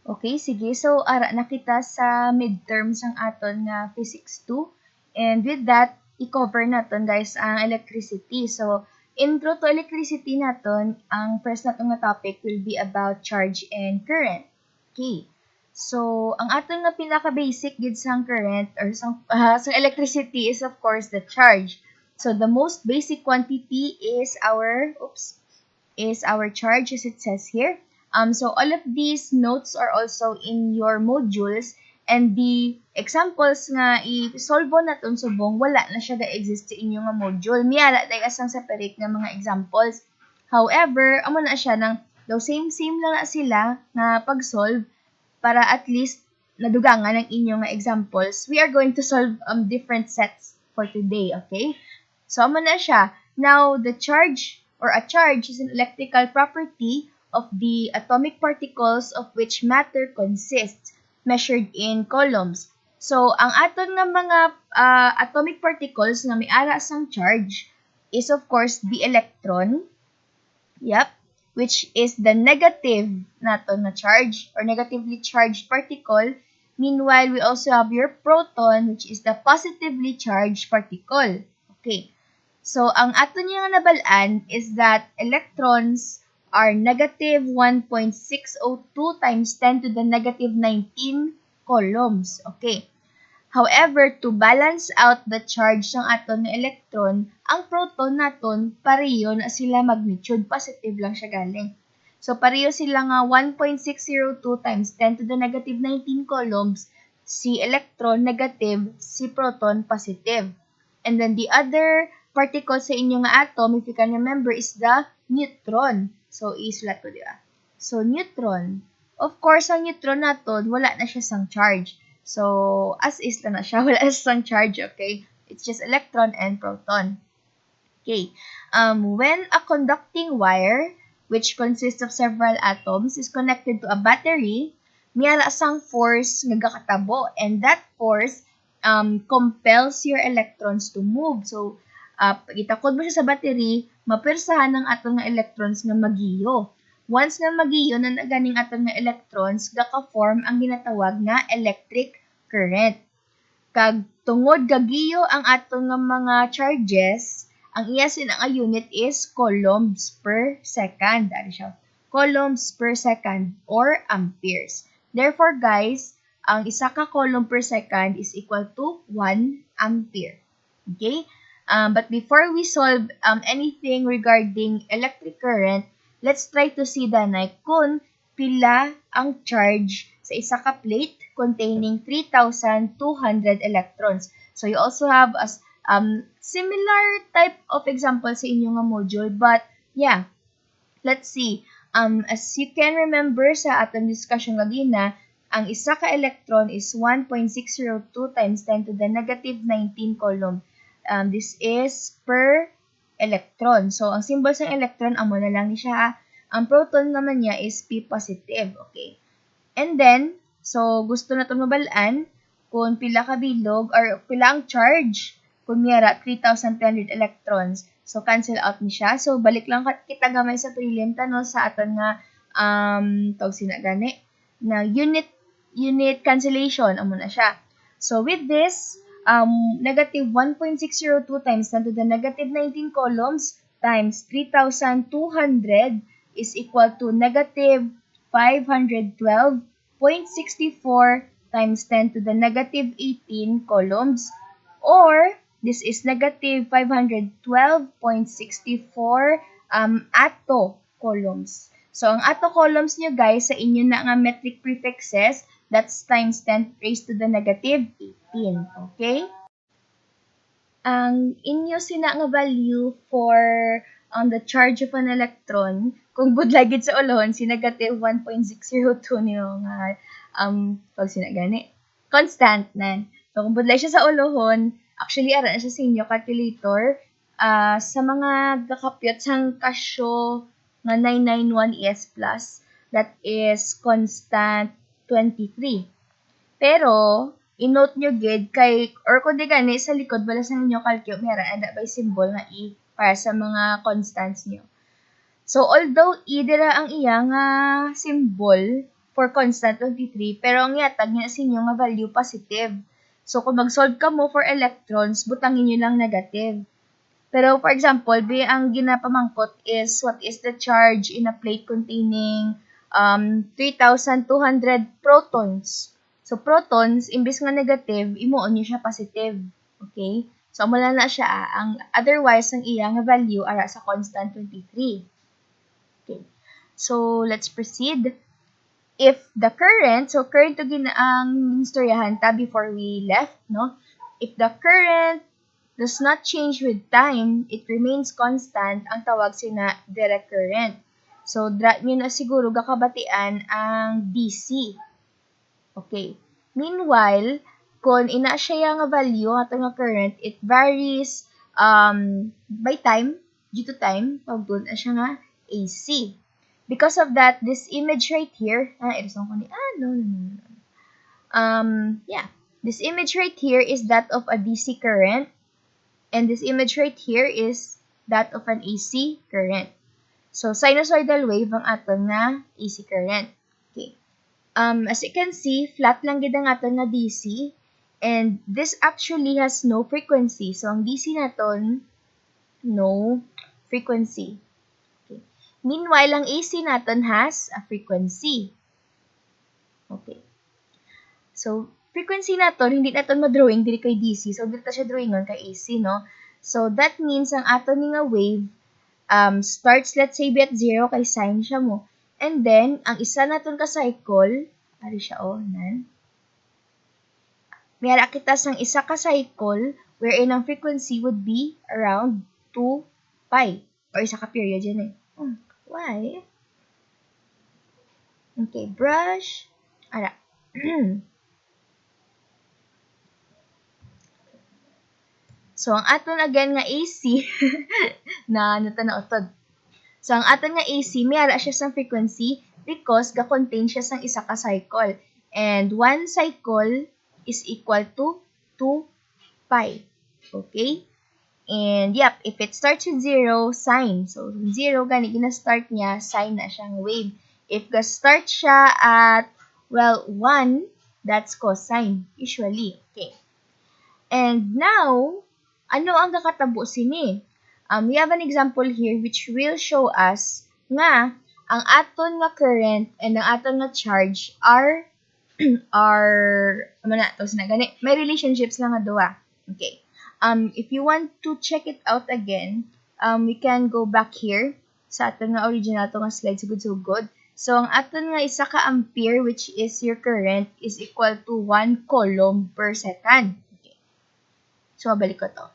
Okay, sige. So, ara na kita sa midterms ang aton nga Physics 2. And with that, i-cover naton guys ang electricity. So, intro to electricity naton, ang first naton nga topic will be about charge and current. Okay. So, ang aton nga pinaka-basic gid sang current or sang electricity is of course the charge. So, the most basic quantity is our charge as it says here. So all of these notes are also in your modules and the examples nga i-solve naton subong wala na siya ga-exist sa inyo nga module. Miyala day asang separate nga mga examples. However, amo na siya ng daw same lang na sila nga pag-solve para at least nadugangan ang inyong nga examples. We are going to solve different sets for today, okay? So amo na siya. Now, the charge or a charge is an electrical property of the atomic particles of which matter consists, measured in coulombs. So, ang aton nga mga atomic particles nga may ara sang charge is of course the electron, yep, which is the negative naton na charge or negatively charged particle. Meanwhile, we also have your proton, which is the positively charged particle. Okay. So, ang ato niya nga nabalaan is that electrons are negative 1.602 times 10 to the negative 19 coulombs. Okay. However, to balance out the charge ng aton ng electron, ang proton naton pareho na sila magnitude, positive lang siya galing. So, pareho sila nga 1.602 times 10 to the negative 19 coulombs, si electron negative, si proton positive. And then the other particle sa inyong atom, if you can remember, is the neutron. So, isulat ko diba? So, neutron. Of course, ang neutron naton, wala na siya sang charge. So, as is na siya. Wala sang charge, okay? It's just electron and proton. Okay. When a conducting wire, which consists of several atoms, is connected to a battery, miyara sang force nga gakatabo. And that force compels your electrons to move. So, pag itakod mo siya sa battery, mapirsahan ng aton nga electrons nga magiyo. Once nga magiyo na naganing aton nga electrons, gaka-form ang ginatawag nga electric current. Kag tungod gagiyo ang aton nga mga charges, ang iya nga unit is coulombs per second. Dari siya. Coulombs per second or amperes. Therefore, guys, ang isa ka coulomb per second is equal to 1 ampere. Okay? But before we solve anything regarding electric current, let's try to see danay kung pila ang charge sa isa ka plate containing 3,200 electrons. So you also have a similar type of example sa inyong module, but yeah, let's see. As you can remember sa atong discussion lagina, ang isa ka electron is 1.602 times 10 to the negative 19 coulomb. This is per electron. So, ang symbol ng electron, amo na lang ni siya. Ang proton naman niya is P positive. Okay. And then, so, gusto na ito mabalaan kung pila ka bilog or pila ang charge. Kung miyara, 3,200 electrons. So, cancel out ni siya. So, balik lang kita gamay sa prelim tanong sa aton nga tawag sinagani na unit cancellation. Amo na siya. So, with this, negative 1.602 times 10 to the negative 19 coulombs times 3,200 is equal to negative 512.64 times 10 to the negative 18 coulombs, or this is negative 512.64 atto coulombs. So, ang atto coulombs nyo guys, sa inyo na nga metric prefixes, that's times 10 raised to the negative 18. Okay? Ang inyo sina nga value for the charge of an electron, kung budlagid sa ulohon, si negative 1.602 niyo nga, pag sinagani, constant na. So, kung budlay siya sa ulohon, actually, ara na siya sa inyo calculator, sa mga kakapyot sang kasyo nga 991 plus, that is constant 23. Pero, i-note nyo gid kay, or kung di gani, sa likod, wala sa inyo calcio, meron, ada by symbol nga E para sa mga constants nyo. So, although E dira ang iya nga symbol, for constant 23, pero ang yatag niya sa inyo nga value positive. So, kung mag-solve ka mo for electrons, butangin nyo lang negative. Pero, for example, ang ginapamangkot is what is the charge in a plate containing 3,200 protons. So, protons, imbis nga negative, imuon nyo siya positive. Okay? So, mula na siya, ang otherwise, ang iyang value ara sa constant 23. Okay. So, let's proceed. If the current, so current to ang istoryahan ta before we left, no? If the current does not change with time, it remains constant, ang tawag sina direct current. So, nyo na siguro gakabatian ang DC. Okay. Meanwhile, kung ina siya nga value, ato nga current, it varies by time, due to time, tawag doon siya nga AC. Because of that, this image right here, this image right here is that of a DC current, and this image right here is that of an AC current. So, sinusoidal wave ang aton nga AC current. Okay. As you can see, flat lang gid ang aton nga DC, and this actually has no frequency. So, ang DC naton, no frequency. Okay. Meanwhile, ang AC naton has a frequency. Okay. So, frequency naton, hindi naton ma-drawing diri kay DC. So, dito siya drawingon kay AC, no? So, that means ang aton nga wave starts, let's say, at 0 kay sine siya mo. And then, ang isa naton ka cycle, ari siya, nan. Mayara kita sang isa ka cycle wherein ang frequency would be around 2 pi. Or isa ka period yan eh. Why? Okay, brush. Ara. So, ang aton again nga AC, na natanaotod. So, ang aton nga AC, mayara siya sa frequency because ga-contain siya sang isa ka cycle. And one cycle is equal to 2 pi. Okay? And, yep, if it starts with 0, sine. So, 0, gani gina-start niya, sine na siyang wave. If ga-start siya at, 1, that's cosine, usually. Okay. And now, ano ang kakatabo sini? We have an example here which will show us nga ang aton nga current and ang aton nga charge are may relationships lang nga duha. Okay. If you want to check it out again, we can go back here sa aton nga original to nga slide sugod-sugod. So, ang aton nga isa ka ampere, which is your current, is equal to 1 coulomb per second. Okay. So, balik ko to.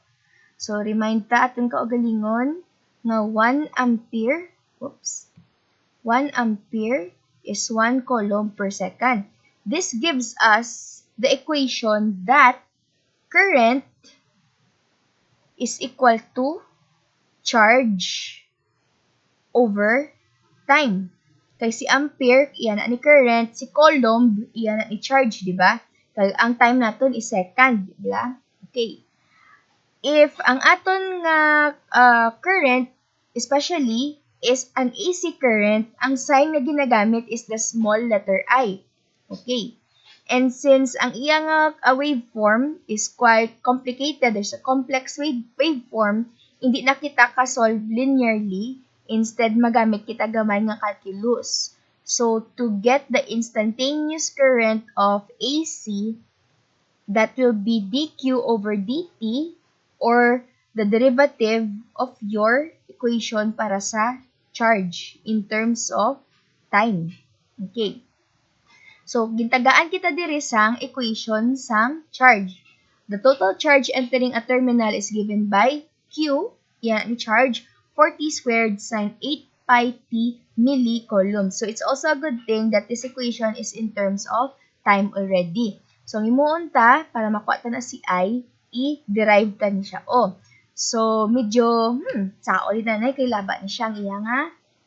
So, remind ta aton kaugalingon nga 1 ampere, 1 ampere is 1 coulomb per second. This gives us the equation that current is equal to charge over time. Kay si ampere, iyan ni current, si coulomb, iyan ni charge, di ba? Kay ang time naton is second, di ba? Okay. If ang aton nga current, especially, is an AC current, ang sign na ginagamit is the small letter I. Okay. And since ang iyang waveform is quite complicated, there's a complex waveform, hindi na kita ka-solve linearly, instead magamit kita gamay nga calculus. So, to get the instantaneous current of AC, that will be dq over dt, or the derivative of your equation para sa charge in terms of time. Okay. So, gintagaan kita diri sang equation sang charge. The total charge entering a terminal is given by Q, yan ni charge, 40 squared sine 8 pi t millicoulomb. So, it's also a good thing that this equation is in terms of time already. So, ang imuon ta, para makuha ta na si I, i-derive ta ni siya. So, medyo, sao ulit nanay, kay laba ni siya ang iya nga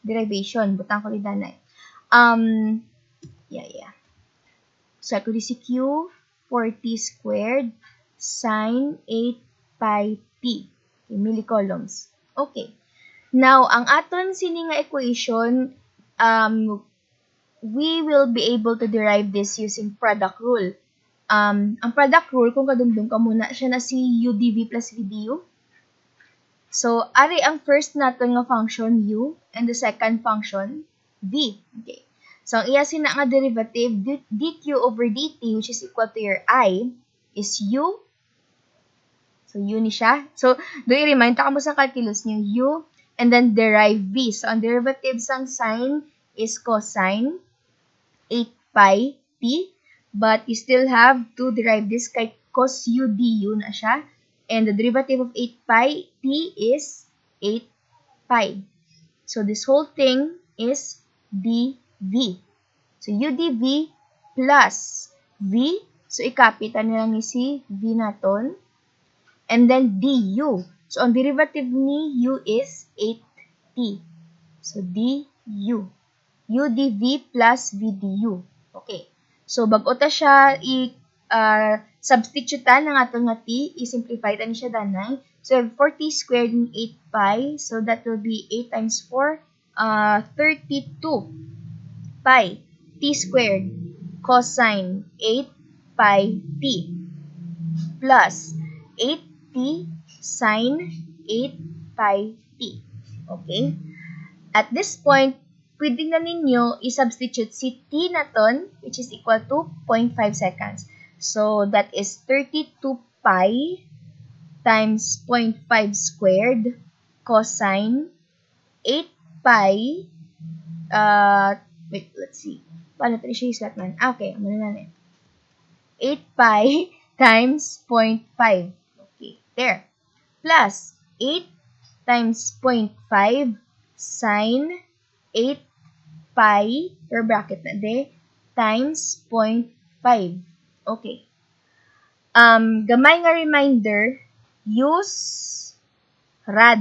derivation. Butang ko ulit nanay. So, ako di si Q, 40 squared sine 8 pi t. Okay, millicoulombs. Okay. Now, ang aton sini nga equation, we will be able to derive this using product rule. Ang product rule, kung kadungdong ka muna, siya na si UDV plus VDU. So, ari ang first natin nga function U and the second function V. Okay. So, ang iya sina nga derivative dq over dt which is equal to your I is U. So, U ni siya. So, do i-remind ta mo sa calculus niyo U and then derive V. So, ang derivative sang sine is cosine 8 pi t, but you still have to derive this kay cos u du na siya. And the derivative of 8 pi t is 8 pi. So this whole thing is dv. So u dv plus v. So ikapitan na lang ni si v naton. And then du. So ang derivative ni u is 8t. So du. U dv plus v du. Okay. So, bago ta siya substitutean ng ato nga t, i-simplify ta ni siya danay. So, we have 4t squared in 8 pi. So, that will be 8 times 4, 32 pi t squared cosine 8 pi t plus 8t sine 8 pi t. Okay? At this point, pwede na ninyo i-substitute si t naton, which is equal to 0.5 seconds. So, that is 32 pi times 0.5 squared cosine 8 pi, wait, let's see. Paano ito siya islat man? Okay, muna na 8 pi times 0.5. Okay, there. Plus 8 times 0.5 sine 8 pi, per bracket na de, times 0.5. Okay. Gamay nga reminder, use rad.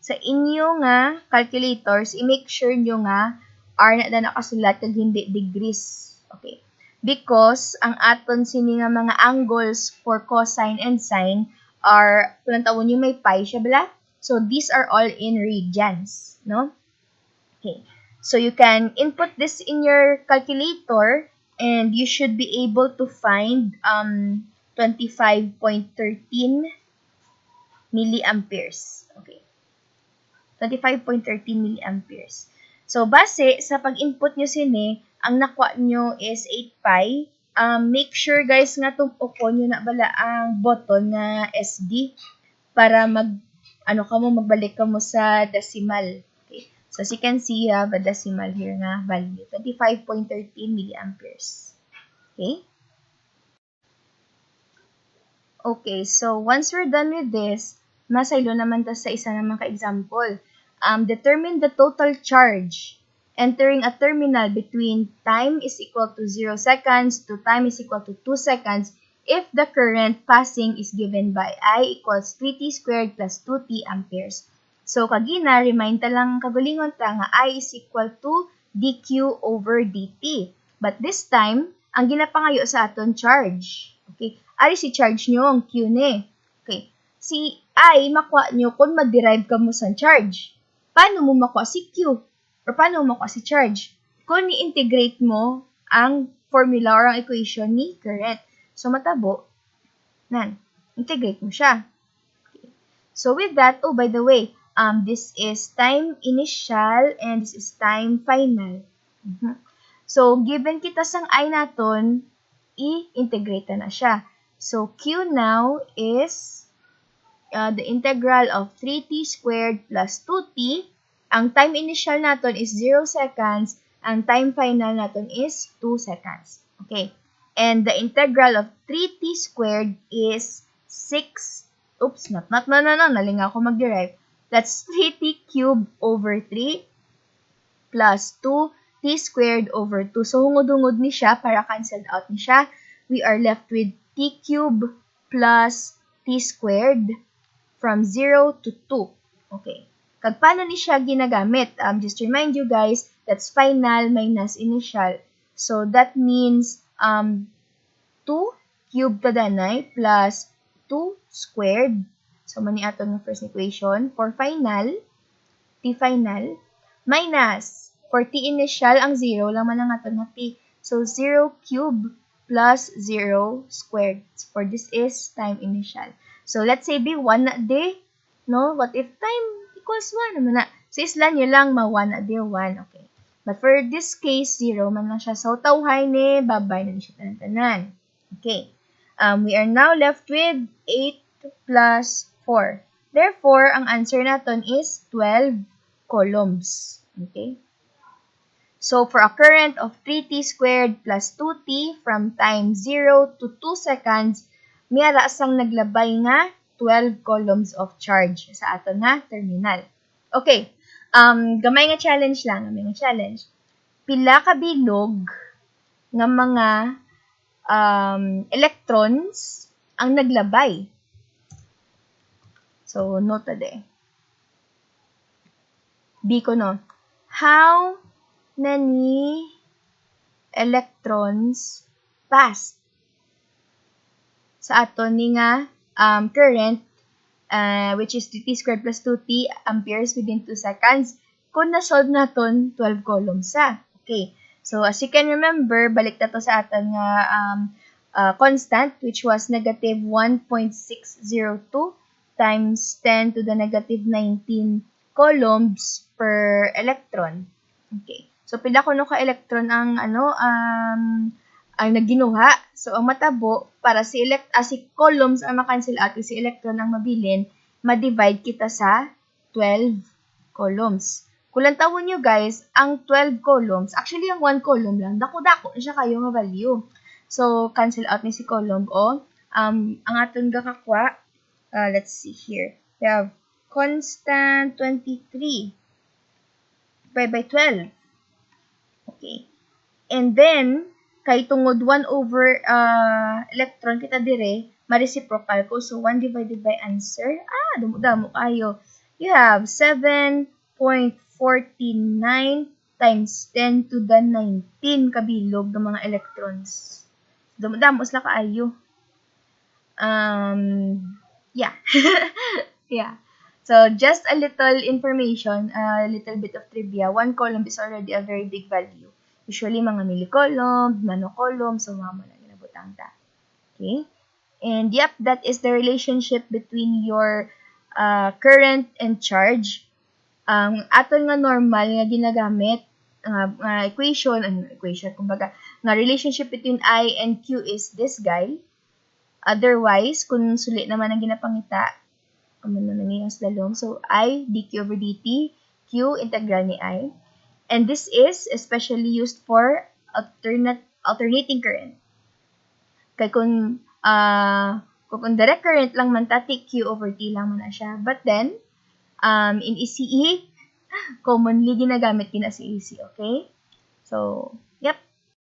Sa inyo nga calculators, i-make sure nyo nga R na nakasulat kag hindi degrees. Okay. Because ang aton sini nga mga angles for cosine and sine are, kung tawon nyo may pi siya bala? So, these are all in radians. No? Okay. So, you can input this in your calculator and you should be able to find 25.13 milliamperes. Okay. 25.13 milliamperes. So, base sa pag-input nyo sini, ang nakuha nyo is 8 pi. Make sure guys nga tumukon nyo na bala ang button na SD para magbalik ka mo sa decimal. Okay. So, as you can see, you have a decimal here na value, 25.13 milliamperes. Okay? Okay, so once we're done with this, masaylo naman ta sa isa naman ka-example. Determine the total charge entering a terminal between time is equal to 0 seconds to time is equal to 2 seconds if the current passing is given by I equals 3t squared plus 2t amperes. So, kagina, remind ta lang kagalingon ta nga I is equal to dq over dt. But this time, ang ginapangayo sa aton charge. Okay? Ari si charge nyo, ang q ni. Okay? Si I, makuha nyo kung mag-derive ka mo sa charge. Paano mo makuha si q? Or paano mo makuha si charge? Kung i-integrate mo ang formula or ang equation ni current. So, matabo, integrate mo siya. Okay. So, with that, oh, by the way, this is time initial and this is time final. So, given kita sang I naton, i-integrate na siya. So, Q now is the integral of 3t squared plus 2t. Ang time initial naton is 0 seconds. Ang time final naton is 2 seconds. Okay. And the integral of 3t squared is 6. Oops, nalinga ako mag-derive. That's 3t cubed over 3 plus 2t squared over 2. So, hungod-hungod ni siya para cancelled out ni siya. We are left with t cubed plus t squared from 0 to 2. Okay. Kag paano ni siya ginagamit? Just remind you guys, that's final minus initial. So, that means 2 cubed tadanay plus 2 squared. So, mani ato ng first equation for final, t final, minus For t initial, ang 0 lang man ang ato na t. So, 0 cube plus 0 squared. For this is time initial. So, let's say be 1 na day. No? What if time equals 1? Naman na. So, isla nyo lang, ma-1 na day, 1. Okay. But for this case, 0 man lang siya. So, tawhay ni, babay na siya tanan-tanan. Okay. We are now left with 8 plus 4. Therefore, ang answer natin is 12 coulombs. Okay? So, for a current of 3t squared plus 2t from time 0 to 2 seconds, miyara sang naglabay nga 12 coulombs of charge sa ato nga terminal. Okay. Gamay nga challenge lang. Gamay nga challenge. Pila ka bilog nga mga electrons ang naglabay. So, nota de. Biko no. How many electrons passed sa ato ni nga current which is 3t squared plus 2t amperes within 2 seconds kung na-solve naton 12 coulombs sa. Okay. So, as you can remember, balik na to sa aton nga constant which was negative 1.602 times 10 to the negative 19 coulombs per electron. Okay. So, pila kuno ka electron ang ang nagginuha. So, ang matabo para si coulombs ang makancel out, si electron ang mabilin, ma-divide kita sa 12 coulombs. Kung lang tawon nyo guys, ang 12 coulombs, actually ang 1 coulomb lang, dako-dako na siya kayo nga value. So, cancel out ni si coulomb o ang aton gakakwa, let's see here. We have constant 23 by 12. Okay. And then, kay tungod 1 over electron kita dire, ma-reciprocal ko. So, 1 divided by answer. Damo-damo kayo. You have 7.49 times 10 to the 19 kabilog ng mga electrons. Damo-damo sila kaayo. Yeah. Yeah. So, just a little information, a little bit of trivia. 1 coulomb is already a very big value. Usually, mga millicoulomb, nanocoulomb, so mga mo na ginabutang ta. Okay? And yep, that is the relationship between your current and charge. Ang aton nga normal nga ginagamit, equation, kumbaga, nga relationship between I and Q is this guy. Otherwise, kung sulit naman ang ginapangita, so I dq over dt, q integral ni I. And this is especially used for alternating current. Kaya kung direct current lang man tati, q over t lang man na siya. But then, in ECE, commonly ginagamit din si AC, okay? So, yep.